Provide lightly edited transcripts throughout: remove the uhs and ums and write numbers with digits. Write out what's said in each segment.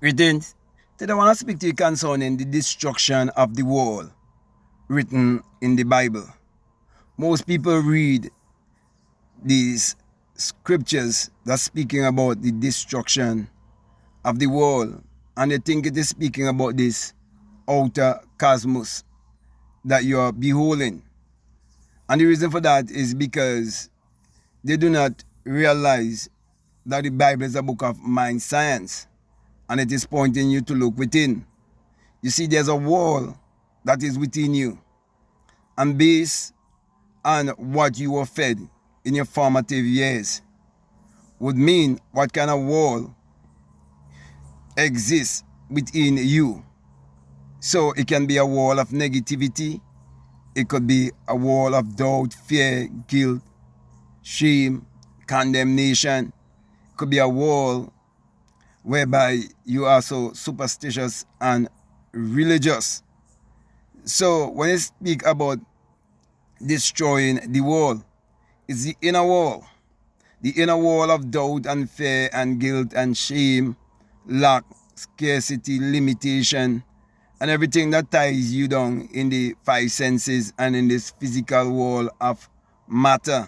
Greetings. Today I want to speak to you concerning the destruction of the world written in the Bible. Most people read these scriptures that's speaking about the destruction of the world, and they think it is speaking about this outer cosmos that you are beholding. And the reason for that is because they do not realize that the Bible is a book of mind science, and it is pointing you to look within. You see, there's a wall that is within you, and based on what you were fed in your formative years would mean what kind of wall exists within you. So it can be a wall of negativity, it could be a wall of doubt, fear, guilt, shame, condemnation. It could be a wall whereby you are so superstitious and religious. So when you speak about destroying the wall, it's the inner wall. The inner wall of doubt and fear and guilt and shame, lack, scarcity, limitation, and everything that ties you down in the five senses and in this physical wall of matter.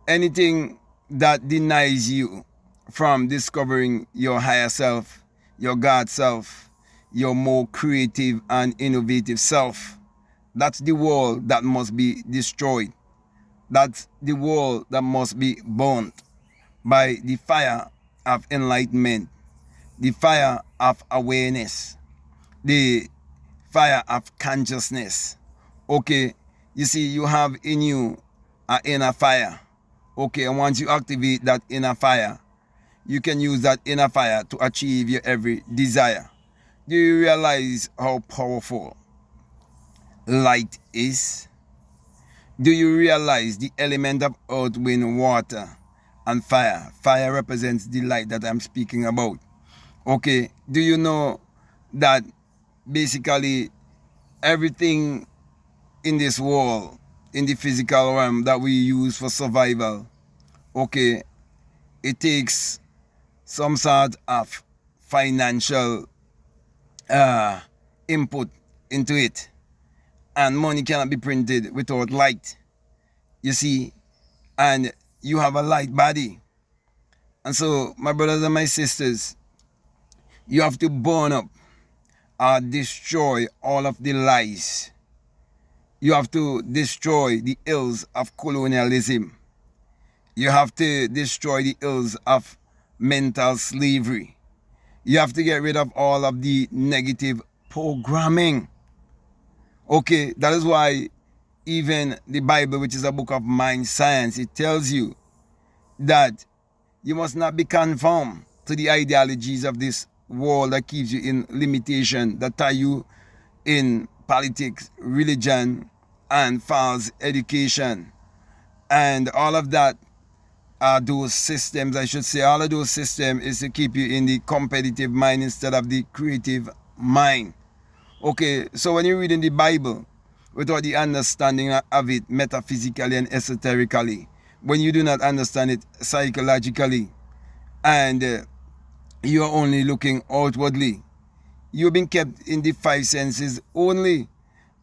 Anything that denies you from discovering your higher self, your God self, your more creative and innovative self, that's the wall that must be destroyed. That's the wall that must be burnt by the fire of enlightenment, the fire of awareness, the fire of consciousness. Okay, you see, you have in you an inner fire. Okay, and once you activate that inner fire, you can use that inner fire to achieve your every desire. Do you realize how powerful light is? Do you realize the element of earth, wind, water, and fire? Fire represents the light that I'm speaking about. Okay, do you know that basically everything in this world, in the physical realm that we use for survival, okay, it takes some sort of financial input into it, and money cannot be printed without light, you see, and you have a light body. And so, my brothers and my sisters, you have to burn up or destroy all of the lies. You have to destroy the ills of colonialism. You have to destroy the ills of mental slavery. You have to get rid of all of the negative programming. Okay, that is why even the Bible, which is a book of mind science, it tells you that you must not be conformed to the ideologies of this world that keeps you in limitation, that tie you in politics, religion, and false education. And all of that are those systems, I should say, all of those systems is to keep you in the competitive mind instead of the creative mind. Okay, so when you're reading the Bible without the understanding of it metaphysically and esoterically, when you do not understand it psychologically, and you are only looking outwardly, you've been kept in the five senses only.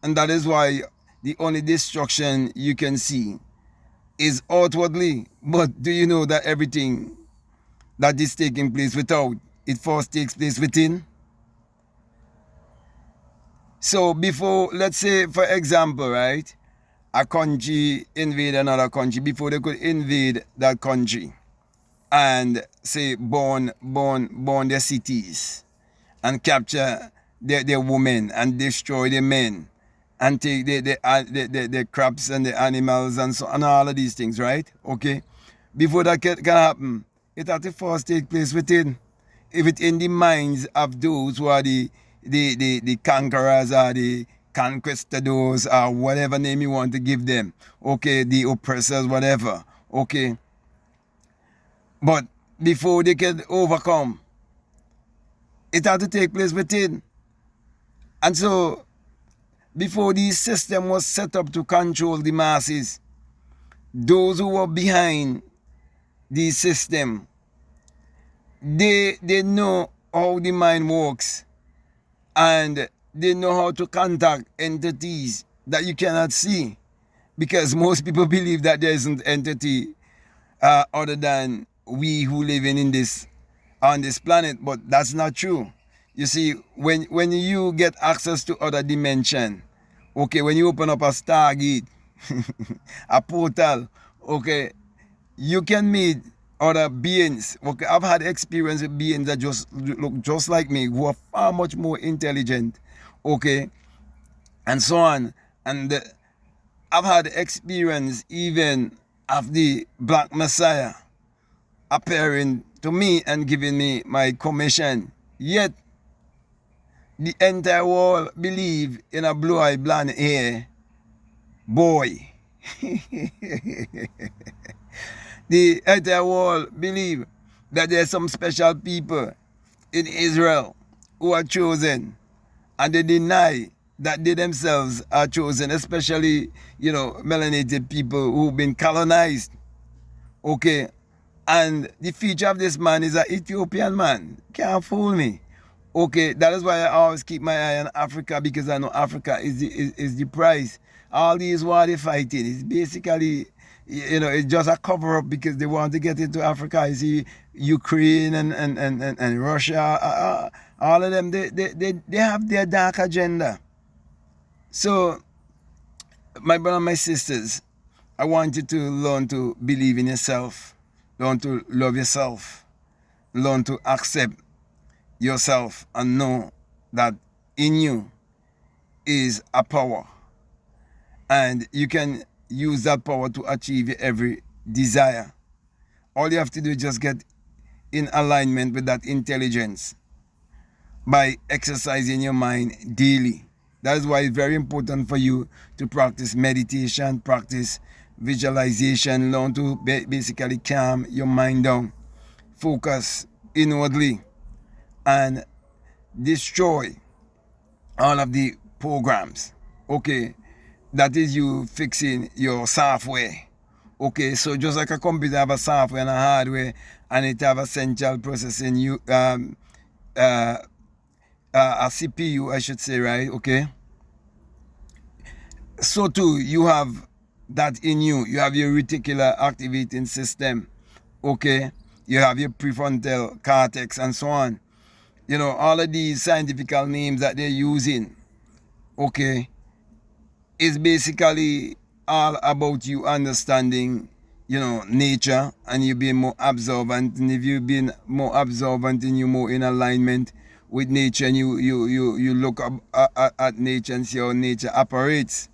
And that is why the only destruction you can see is outwardly. But do you know that everything that is taking place without, it first takes place within? So before, let's say for example, right, a country invade another country, before they could invade that country and say burn their cities and capture their women and destroy their men and take the crops and the animals and so and all of these things, right? Okay, before that can happen, it has to first take place within. If it's in the minds of those who are the conquerors or the conquistadors or whatever name you want to give them, okay, the oppressors, whatever, okay. But before they can overcome, it had to take place within. And so, before this system was set up to control the masses, those who were behind the system, they know how the mind works, and they know how to contact entities that you cannot see, because most people believe that there isn't entity other than we who live in this on this planet, but that's not true. You see, when you get access to other dimension, okay, when you open up a stargate, a portal, okay, you can meet other beings. Okay, I've had experience with beings that just look just like me, who are far much more intelligent, okay, and so on. And I've had experience even of the Black Messiah appearing to me and giving me my commission. Yet the entire world believe in a blue-eyed blonde hair boy. The entire world believe that there's some special people in Israel who are chosen, and they deny that they themselves are chosen, especially, melanated people who've been colonized. Okay, and the feature of this man is an Ethiopian man. Can't fool me. Okay, that is why I always keep my eye on Africa, because I know Africa is the prize. All these war they fighting is basically, it's just a cover up because they want to get into Africa. You see, Ukraine and Russia, all of them, they have their dark agenda. So, my brother and my sisters, I want you to learn to believe in yourself, learn to love yourself, learn to accept yourself, and know that in you is a power, and you can use that power to achieve your every desire. All you have to do is just get in alignment with that intelligence by exercising your mind daily. That is why it's very important for you to practice meditation, practice visualization, learn to basically calm your mind down, focus inwardly, and destroy all of the programs. Okay, that is you fixing your software. Okay, so just like a computer have a software and a hardware, and it have a central processing a CPU, I should say, right? Okay, so too you have that in you. You have your reticular activating system. Okay, you have your prefrontal cortex and so on. All of these scientific names that they're using, okay, is basically all about you understanding, nature, and you being more observant. And if you've been more observant and you're more in alignment with nature, and you look at nature and see how nature operates,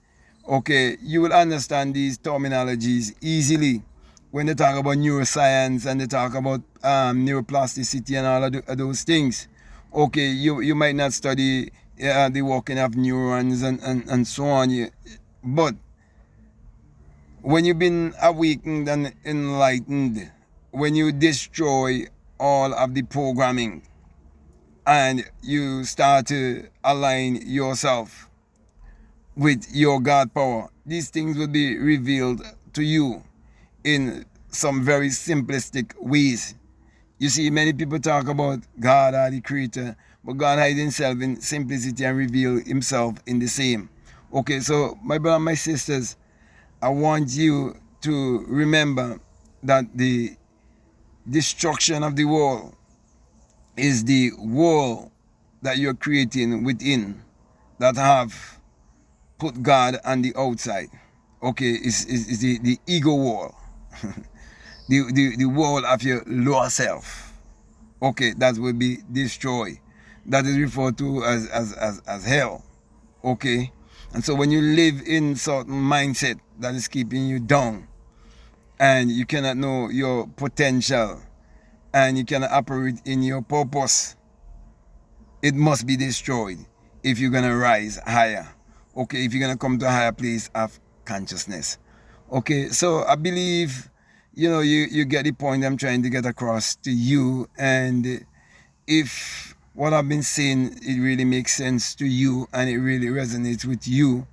okay, you will understand these terminologies easily. When they talk about neuroscience and they talk about neuroplasticity and all of those things, okay, you might not study the working of neurons and so on, but when you've been awakened and enlightened, when you destroy all of the programming and you start to align yourself with your God power, these things will be revealed to you in some very simplistic ways. You see, many people talk about God or the Creator, but God hides himself in simplicity and reveal himself in the same. Okay, so my brother and my sisters, I want you to remember that the destruction of the world is the world that you're creating within, that have put God on the outside. Okay, is the ego wall. the wall of your lower self. Okay, that will be destroyed. That is referred to as hell. Okay, and so when you live in certain mindset that is keeping you down, and you cannot know your potential, and you cannot operate in your purpose, it must be destroyed if you're gonna rise higher. Okay, if you're gonna come to a higher place of consciousness. Okay, so I believe you get the point I'm trying to get across to you, and if what I've been saying, it really makes sense to you and it really resonates with you,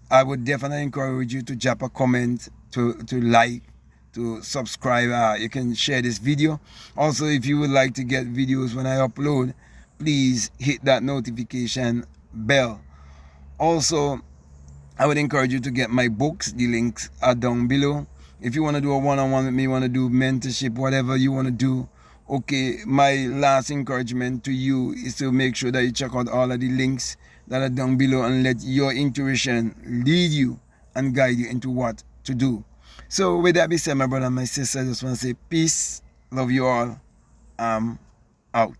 I would definitely encourage you to drop a comment, to like, to subscribe. You can share this video. Also, if you would like to get videos when I upload, please hit that notification bell. Also, I would encourage you to get my books. The links are down below. If you want to do a one-on-one with me, want to do mentorship, whatever you want to do, okay, my last encouragement to you is to make sure that you check out all of the links that are down below and let your intuition lead you and guide you into what to do. So with that being said, my brother and my sister, I just want to say peace, love you all, I'm out.